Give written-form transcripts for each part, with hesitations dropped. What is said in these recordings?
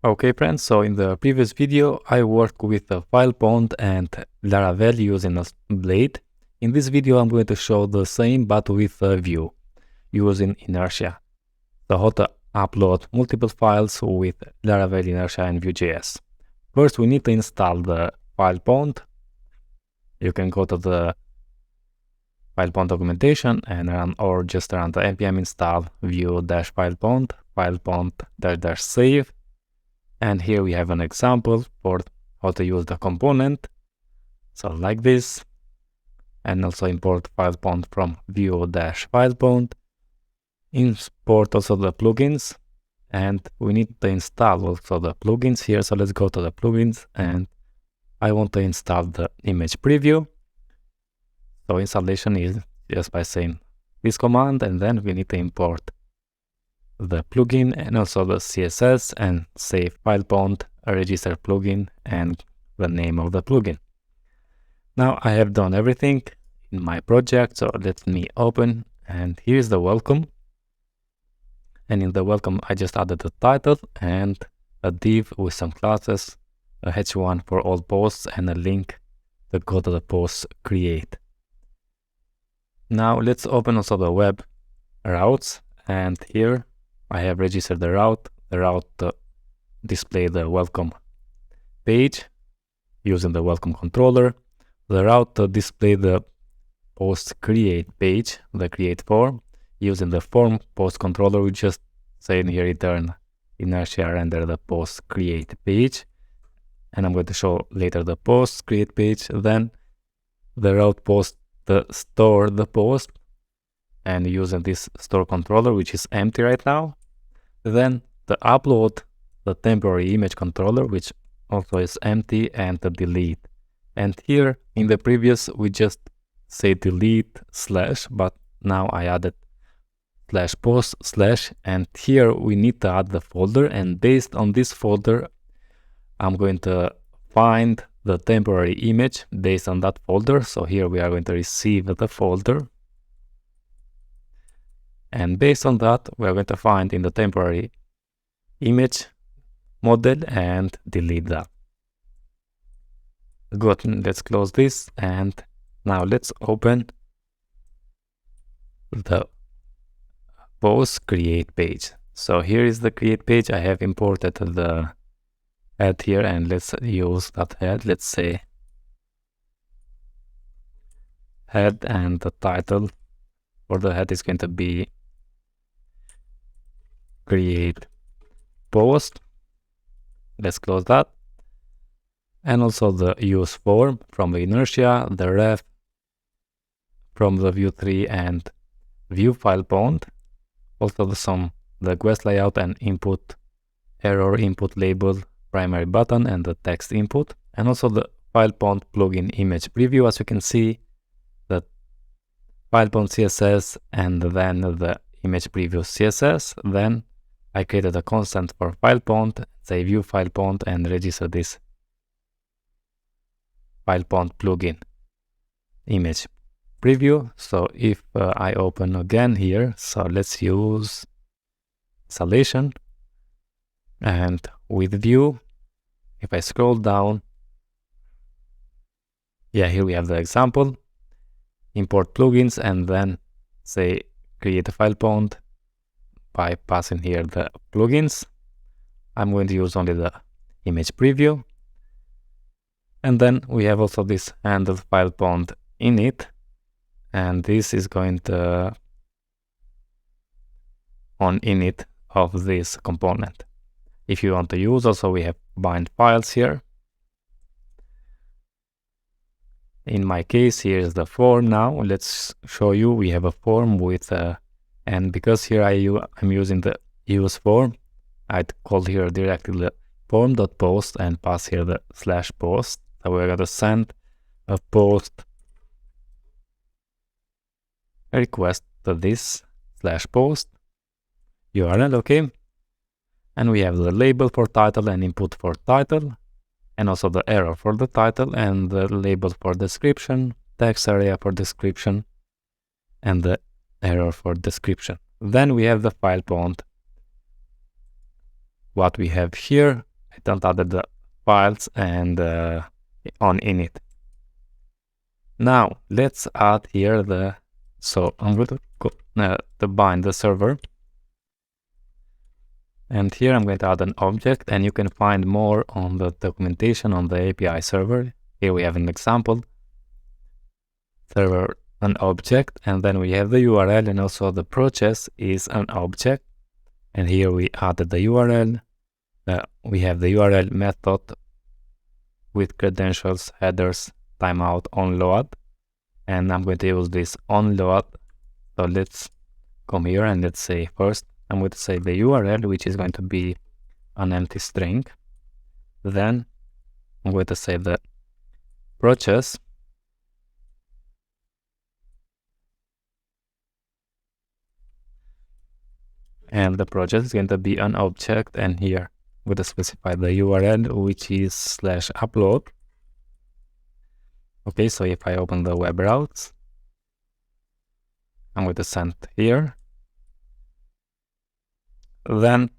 Okay friends, so in the previous video I worked with the Filepond and Laravel using a blade. In this video I'm going to show the same but with a Vue using inertia. So how to upload multiple files with Laravel, inertia and Vue.js. First we need to install the Filepond. You can go to the Filepond documentation and run, or just run the npm install vue-filepond, filepond-save. And here we have an example for how to use the component. So like this, and also import Filepond from vue-filepond. Import also the plugins, and we need to install also the plugins here. So let's go to the plugins, and I want to install the image preview. So installation is just by saying this command, and then we need to import the plugin and also the CSS and save Filepond, register plugin and the name of the plugin. Now I have done everything in my project, so let me open, and here's the welcome. And in the welcome I just added the title and a div with some classes, a h1 for all posts and a link to go to the post create. Now let's open also the web routes, and here I have registered the route display the welcome page using the welcome controller, the route to display the post create page, the create form, using the form post controller. We just say in here return inertia render the post create page, and I'm going to show later the post create page. Then the route post to store the post, and using this store controller which is empty right now. Then to upload the temporary image controller which also is empty, and to delete. And here in the previous we just say delete slash, but now I added slash post slash, and here we need to add the folder, and based on this folder I'm going to find the temporary image based on that folder. So here we are going to receive the folder, and based on that we are going to find in the temporary image model and delete that. Good, let's close this, and now let's open the post create page. So here is the create page. I have imported the head here, and let's use that head. Let's say head, and the title for the head is going to be create post. Let's close that. And also the use form from the inertia, the ref from the Vue 3 and Vue Filepond. Also the quest layout and input error input label, primary button and the text input, and also the Filepond plugin image preview. As you can see, the Filepond CSS and then the image preview CSS. Then I created a constant for Filepond, say Vue Filepond, and register this Filepond plugin image preview. So if I open again here, so let's use installation, and with Vue, if I scroll down, yeah, here we have the example, import plugins, and then say create a Filepond by passing here the plugins. I'm going to use only the image preview, and then we have also this handle Filepond init, and this is going to on init of this component. If you want to use, also we have bind files here. In my case, here is the form. Now let's show you. We have a form with and because here I'm using the use form, I'd call here directly the form.post and pass here the slash post. So we're going to send a post request to this slash post URL, okay? And we have the label for title and input for title, and also the error for the title, and the label for description, text area for description, and the error for description. Then we have the Filepond. What we have here, don't add the files and on init. Now let's add here so I'm going to go to bind the server, and here I'm going to add an object, and you can find more on the documentation on the API server. Here we have an example server, an object, and then we have the URL, and also the process is an object. And here we added the URL. We have the URL method with credentials, headers, timeout, onload, and I'm going to use this onload. So let's come here and let's say first I'm going to say the URL, which is going to be an empty string. Then I'm going to say the process, and the project is going to be an object, and here I'm going to specify the URL, which is /upload. Okay, so if I open the web routes, I'm going to send here. Then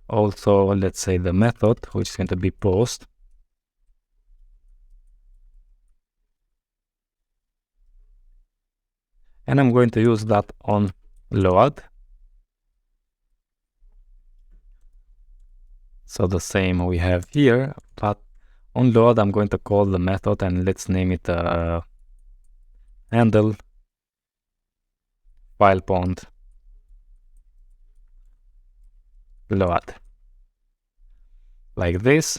also let's say the method, which is going to be post, and I'm going to use that on load. So the same we have here, but on load I'm going to call the method, and let's name it handle Filepond load, like this.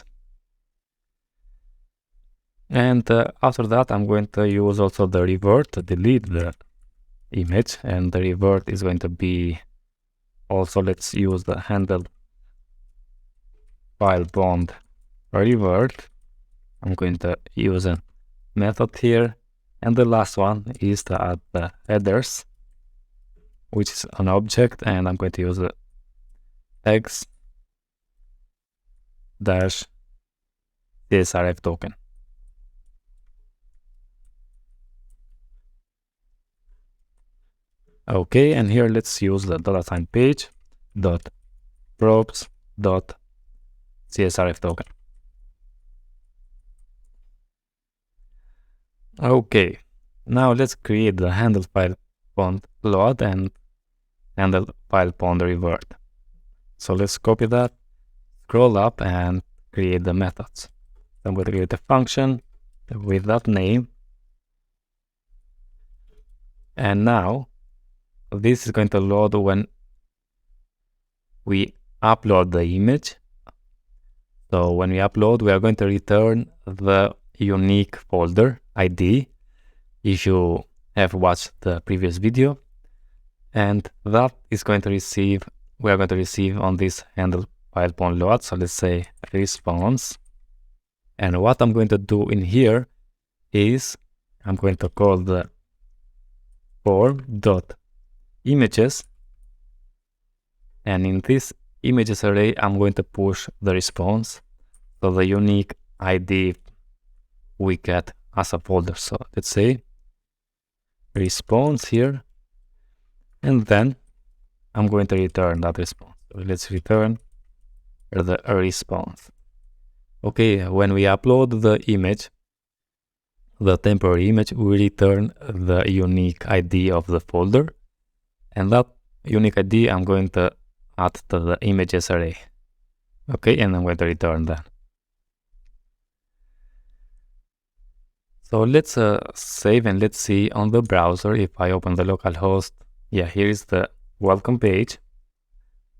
And after that I'm going to use also the revert to delete the image, and the revert is going to be also, let's use the handle Filepond revert. I'm going to use a method here, and the last one is to add the headers, which is an object, and I'm going to use the x dash CSRF token. Okay, and here let's use the $page dot props dot CSRF token. Okay, now let's create the handle Filepond load and handle Filepond revert. So let's copy that, scroll up, and create the methods. I'm going to create a function with that name, and now this is going to load when we upload the image. So when we upload, we are going to return the unique folder ID if you have watched the previous video, and that is going to receive, we are going to receive on this handle Filepond load. So let's say response, and what I'm going to do in here is I'm going to call the form dot images, and in this images array I'm going to push the response, so the unique ID we get as a folder. So let's say response here, and then I'm going to return that response. So let's return the response. Okay, when we upload the image, the temporary image, we return the unique ID of the folder, and that unique ID I'm going to add to the images array. Okay, and I'm going to return that. So let's save, and let's see on the browser. If I open the localhost, yeah, here is the welcome page.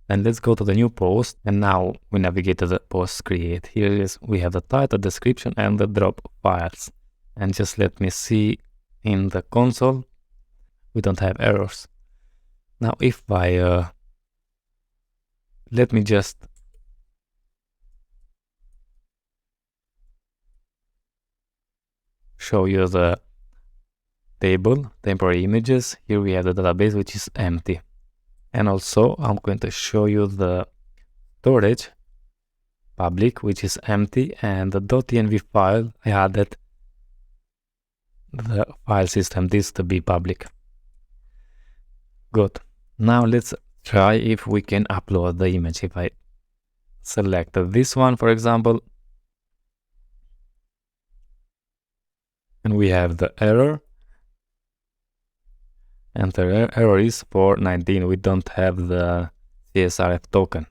And let's go to the new post, and now we navigate to the post create. Here is, we have the title, description, and the drop files. And just let me see in the console, we don't have errors. Now if I let me just show you the table, temporary images. Here we have the database, which is empty. And also I'm going to show you the storage public, which is empty, and the .env file I added the file system this to be public. Good. Now let's try if we can upload the image. If I select this one, for example, and we have the error, and the error is for 19. We don't have the CSRF token.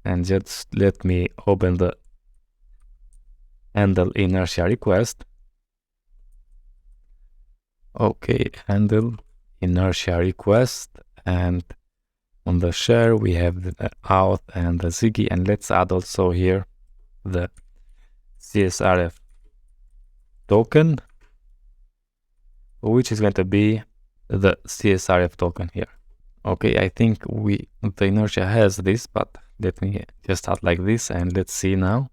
And just let me open the handle inertia request. Okay, handle inertia request, and on the share we have the out and the Ziggy, and let's add also here the CSRF token, which is going to be the CSRF token here. Okay, I think the inertia has this, but let me just add like this, and let's see now.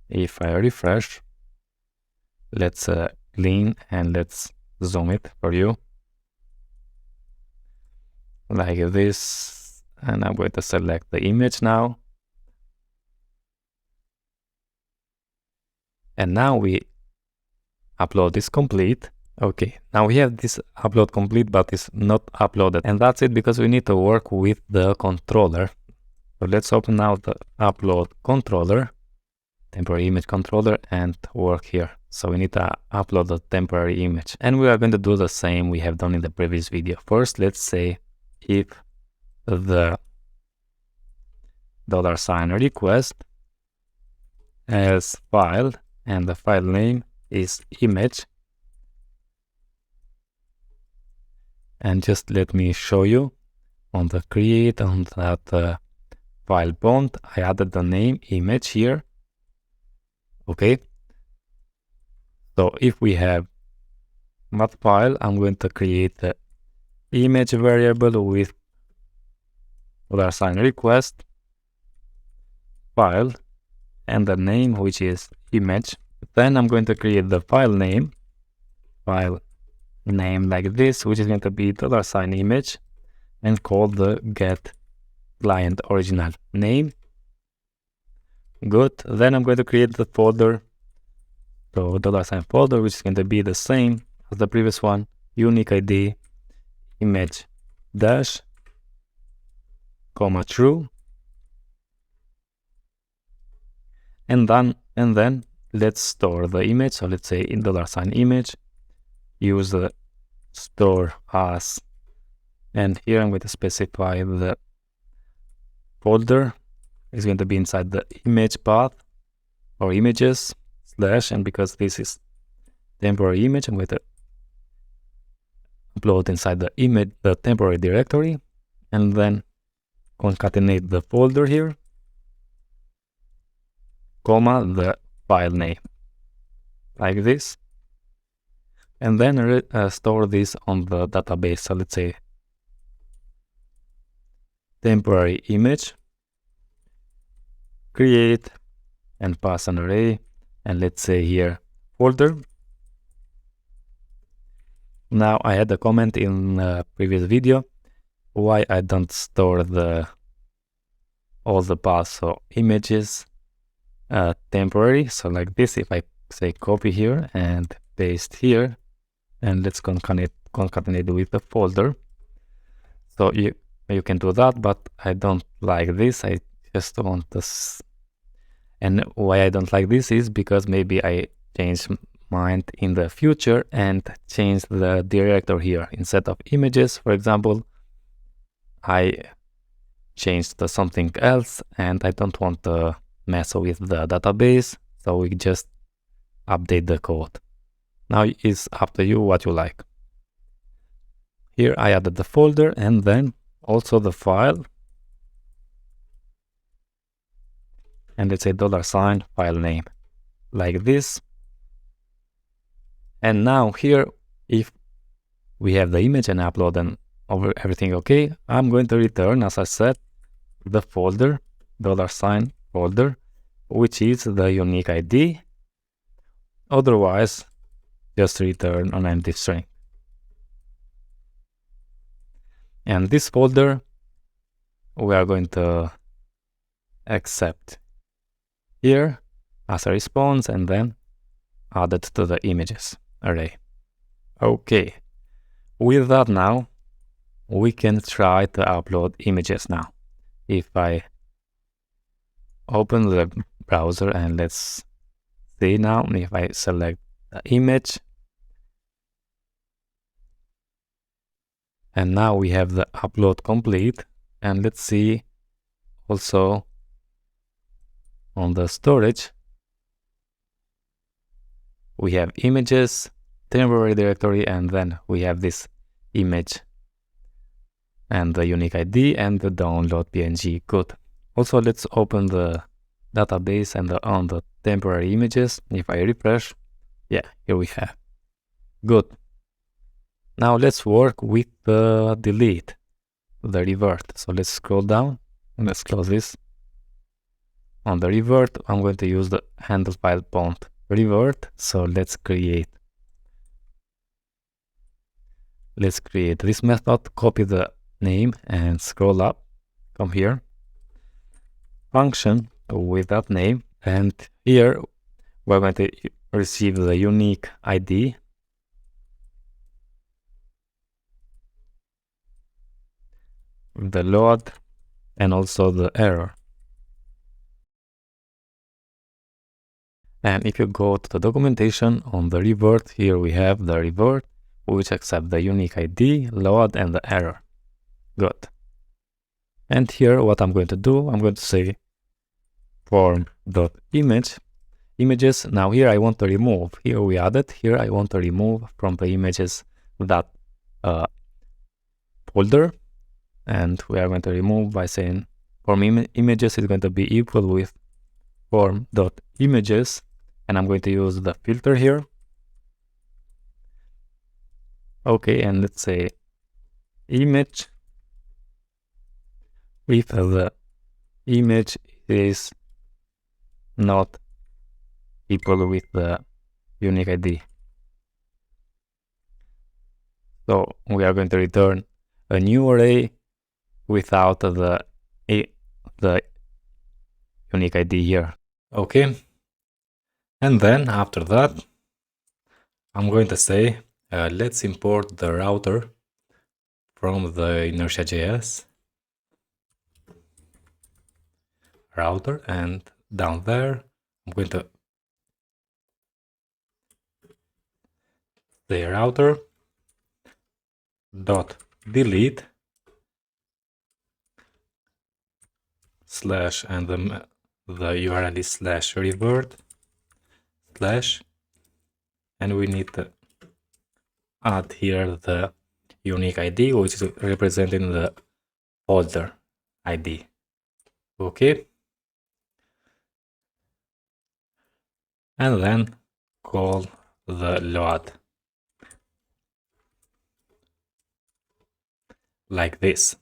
If I refresh, let's clean and let's zoom it for you like this, and I'm going to select the image now, and now we upload is complete. Okay, now we have this upload complete, but it's not uploaded, and that's it because we need to work with the controller. So let's open now the upload controller, temporary image controller, and work here. So we need to upload the temporary image, and we are going to do the same we have done in the previous video. First, let's say if the $request as file, and the file name is image, and just let me show you on the create on that Filepond, I added the name image here. Okay, so if we have that file, I'm going to create the image variable with $request file and the name, which is image. Then I'm going to create the file name like this, which is going to be $image, and call the get client original name. Good. Then I'm going to create the folder, so $folder, which is going to be the same as the previous one, unique ID image dash comma true, and then let's store the image. So let's say in $image, use the store as, and here I'm going to specify the folder is going to be inside the image path or images slash, and because this is temporary image, I'm going to upload inside the image the temporary directory, and then concatenate the folder here, comma the file name like this, and then store this on the database. So let's say temporary image, create and pass an array, and let's say here folder. Now I had a comment in a previous video why I don't store all the paths, so images temporary. So like this, if I say copy here and paste here, and let's concatenate with the folder. So you can do that, but I don't like this. I just want this. And why I don't like this is because maybe I change mind in the future and change the directory here. Instead of images, for example, I changed to something else, and I don't want to mess with the database, so we just update the code. Now it's up to you what you like. Here I added the folder and then also the file, and let's say $file name like this. And now here, if we have the image and upload and everything okay, I'm going to return, as I said, the folder, $folder, which is the unique ID. Otherwise, just return an empty string. And this folder we are going to accept here as a response, and then add it to the images array. Okay, with that now we can try to upload images now. If I open the browser and let's see now if I select the image. And now we have the upload complete. And let's see also on the storage. We have images, temporary directory, and then we have this image and the unique ID and the download PNG. Good. Also, let's open the database and on the temporary images. If I refresh, yeah, here we have. Good. Now let's work with the delete, the revert. So let's scroll down. Let's close this. On the revert, I'm going to use the handle Filepond revert. So let's create this method, copy the name and scroll up. Come here. Function with that name, and here we're going to receive the unique ID, the load, and also the error. And if you go to the documentation on the revert, here we have the revert, which accepts the unique ID, load, and the error. Good. And here what I'm going to do, I'm going to say form.images. Now here I want to remove, here we added, here I want to remove from the images that folder, and we are going to remove by saying form images is going to be equal with form.images, and I'm going to use the filter here. Okay, and let's say image if the image is not equal with the unique ID. So we are going to return a new array without the unique ID here. Okay, and then after that I'm going to say let's import the router from the Inertia.js router, and down there I'm going to say router dot delete slash, and the URL is slash revert slash, and we need to add here the unique ID, which is representing the folder ID. Okay, and then call the load like this.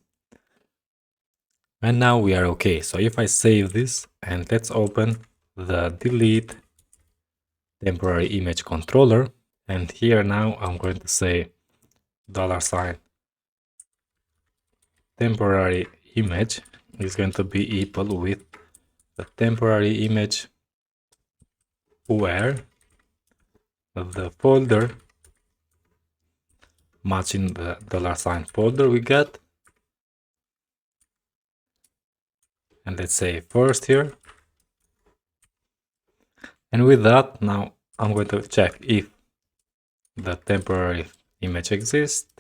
And now we are okay. So if I save this and let's open the delete temporary image controller, and here now I'm going to say $, temporary image is going to be equal with the temporary image where the folder matching the $, folder we get, and let's say first here. And with that, now I'm going to check if the temporary image exists.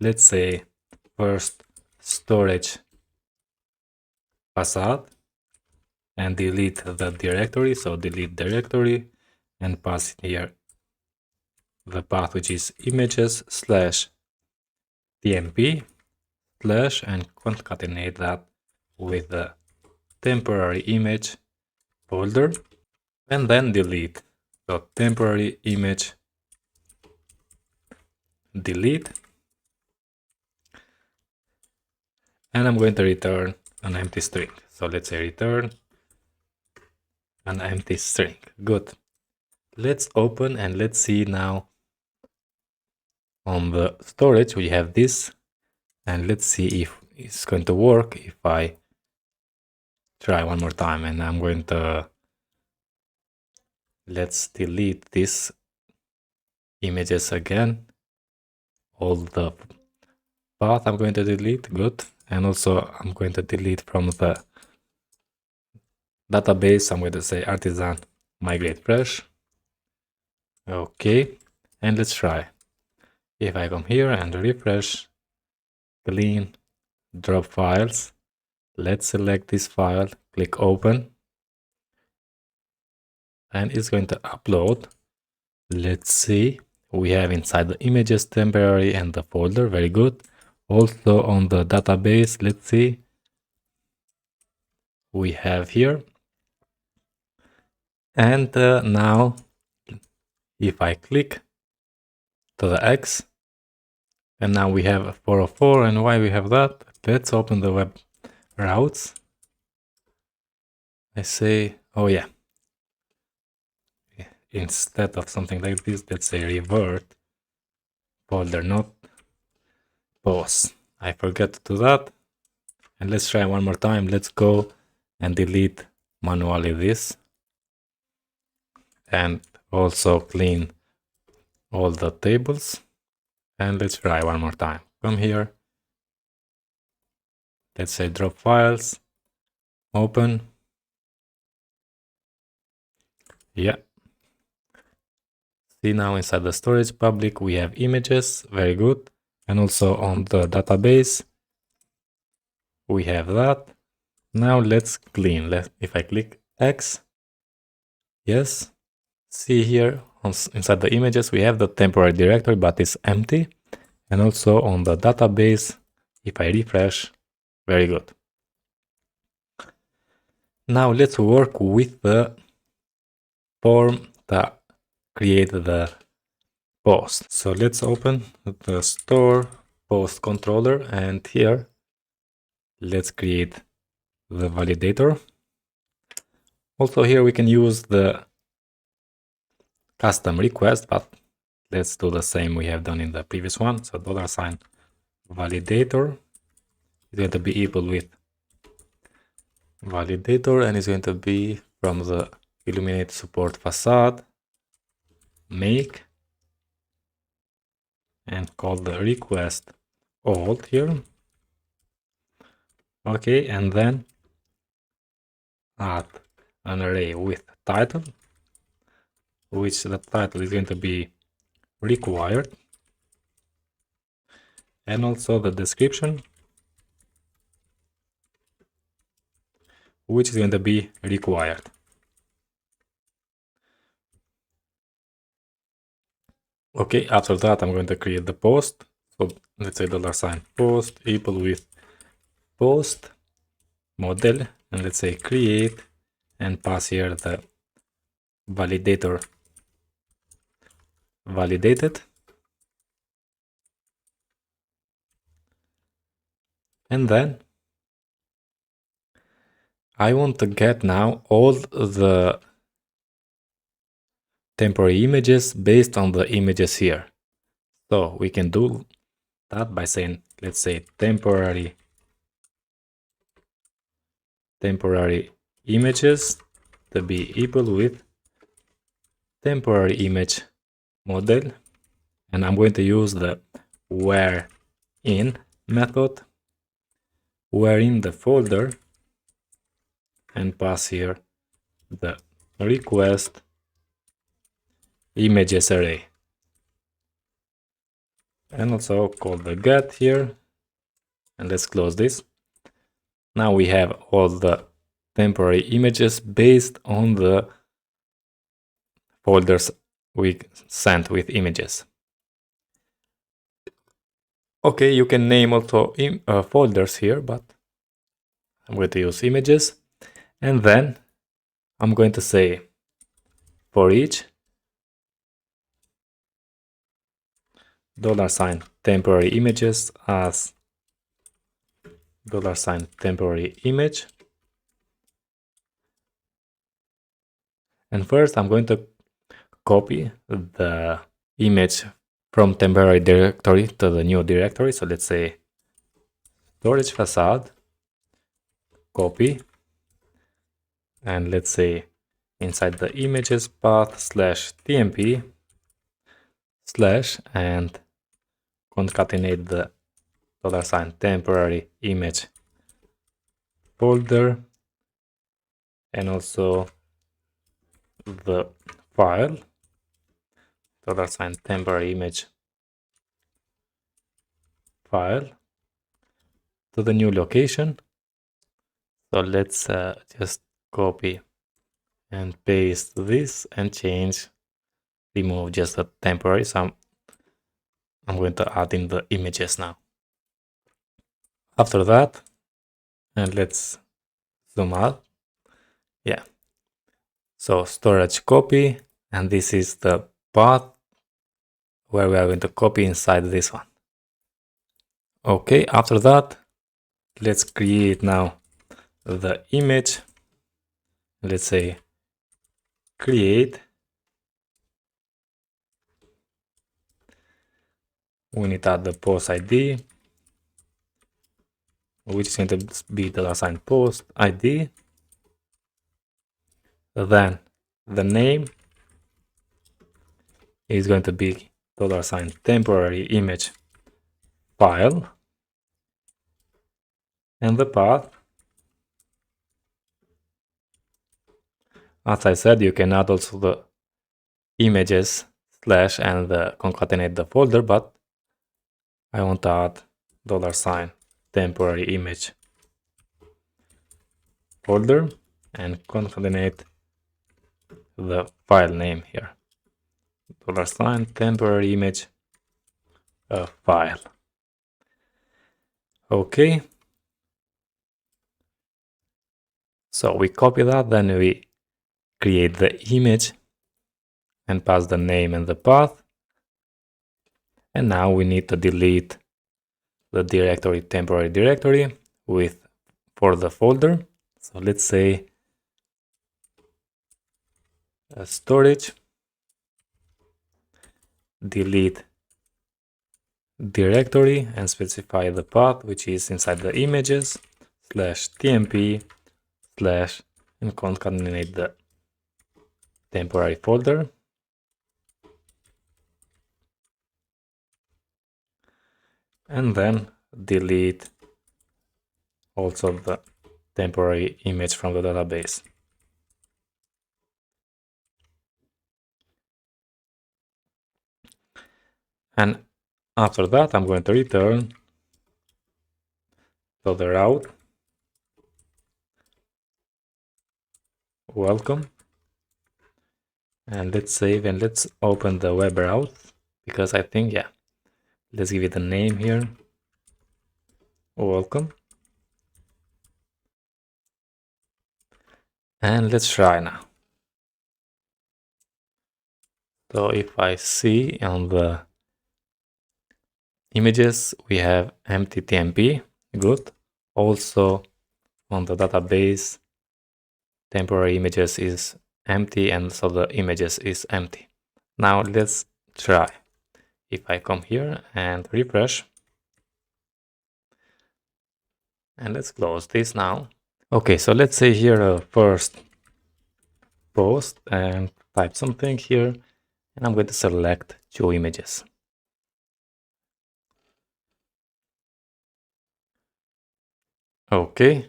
Let's say first storage facade and delete the directory. So delete directory and pass here the path, which is images slash tmp slash, and concatenate that with the temporary image folder, and then delete. So temporary image delete, and I'm going to return an empty string. So let's say return an empty string. Good. Let's open and let's see now on the storage we have this, and let's see if it's going to work if I try one more time. And I'm going to let's delete these images again, all the path I'm going to delete. Good. And also I'm going to delete from the database, I'm going to say artisan migrate fresh. Okay, and let's try. If I come here and refresh, clean, drop files, let's select this file, click open, and it's going to upload. Let's see, we have inside the images temporary and the folder, very good. Also on the database, let's see, we have here. And now if I click to the X, and now we have 404. And why we have that? Let's open the web routes. I say, oh yeah, instead of something like this, let's say revert folder, not post. I forgot to do that. And let's try one more time. Let's go and delete manually this, and also clean all the tables. And let's try one more time. Come here. Let's say drop files, open. Yeah. See, now inside the storage public, we have images, very good. And also on the database, we have that. Now let's clean. If I click X, yes, see here inside the images, we have the temporary directory, but it's empty. And also on the database, if I refresh, very good. Now let's work with the form that create the post. So let's open the store post controller, and here let's create the validator. Also here we can use the custom request, but let's do the same we have done in the previous one. So $validator is going to be equal with validator, and it's going to be from the illuminate support facade make, and call the request alt here. Okay, and then add an array with title, which the title is going to be required, and also the description, which is going to be required. Okay, after that I'm going to create the post. So let's say $post equal with post model, and let's say create, and pass here the validator validated. And then I want to get now all the temporary images based on the images here. So we can do that by saying, let's say temporary images to be equal with temporary image model, and I'm going to use the where in method, where in the folder, and pass here the request images array, and also call the get here, and let's close this. Now we have all the temporary images based on the folders we sent with images. Okay, you can name also folders here, but I'm going to use images. And then I'm going to say for each $temporary images as $temporary image. And first I'm going to copy the image from temporary directory to the new directory. So let's say storage facade, copy, and let's say inside the images path /tmp/ and concatenate the $temporary image folder and also the file $temporary image file to the new location. So let's just copy and paste this and remove just the temporary. So I'm going to add in the images now. After that, and let's zoom out. Yeah. So storage copy, and this is the path where we are going to copy inside this one. Okay, after that, let's create now the image. Let's say create. We need to add the post ID, which is going to be the $post ID. Then the name is going to be $temporary image file, and the path, as I said, you can add also the images slash and concatenate the folder, but I want to add $temporary image folder and concatenate the file name here, $temporary image file. Okay, so we copy that, then we create the image and pass the name and the path, and now we need to delete the temporary directory for the folder. So let's say storage delete directory and specify the path, which is inside the images /tmp/ and concatenate the temporary folder. And then delete also the temporary image from the database. And after that, I'm going to return to the route welcome, and let's save and let's open the web route, because I think, yeah, let's give it a name here, welcome, and let's try now. So if I see on the images we have empty TMP, good. Also on the database temporary images is empty, and so the images is empty. Now let's try. If I come here and refresh, and let's close this now. Okay, so let's say here first post and type something here, and I'm going to select 2 images. Okay,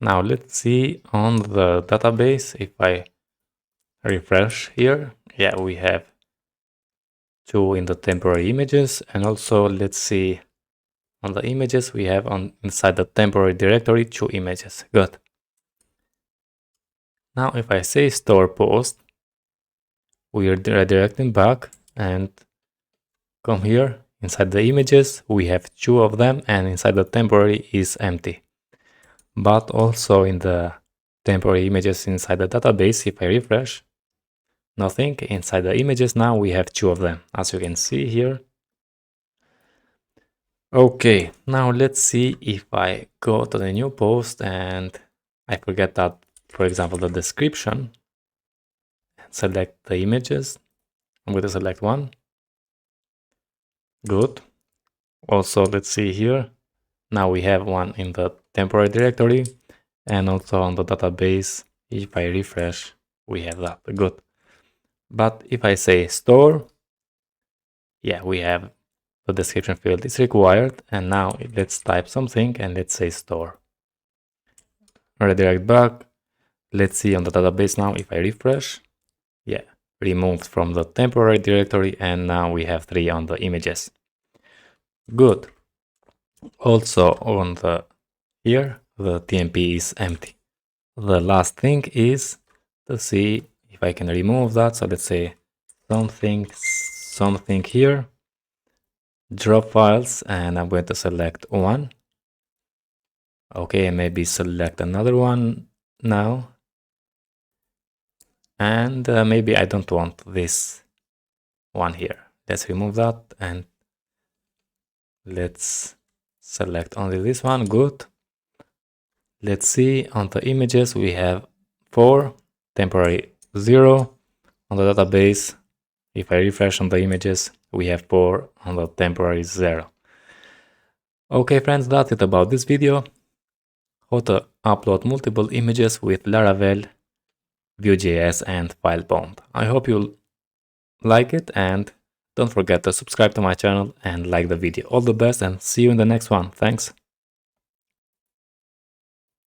now let's see on the database. If I refresh here, yeah, we have 2 in the temporary images, and also let's see on the images we have inside the temporary directory 2 images. Good. Now if I say store post, we are redirecting back and come here. Inside the images we have 2 of them, and inside the temporary is empty. But also in the temporary images inside the database, if I refresh, nothing. Inside the images now we have 2 of them, as you can see here. Okay, now let's see if I go to the new post and I forget that, for example, the description, and select the images. I'm going to select one. Good. Also, let's see here. Now we have one in the temporary directory, and also on the database, if I refresh, we have that. Good. But if I say store, yeah, we have the description field is required. And now let's type something and let's say store. Redirect back, Let's see on the database now if I refresh. Yeah, removed from the temporary directory, and now we have 3 on the images. Good. Also on the here, the TMP is empty. The last thing is to see if I can remove that. So let's say something here, drop files, and I'm going to select one. Okay, maybe select another one now. And maybe I don't want this one here. Let's remove that and let's select only this one. Good. Let's see on the images we have 4, temporary 0 on the database. If I refresh on the images, we have 4 on the temporary 0. Okay friends, that's it about this video. How to upload multiple images with Laravel, Vuejs and Filepond. I hope you'll like it, and don't forget to subscribe to my channel and like the video. All the best and see you in the next one. Thanks.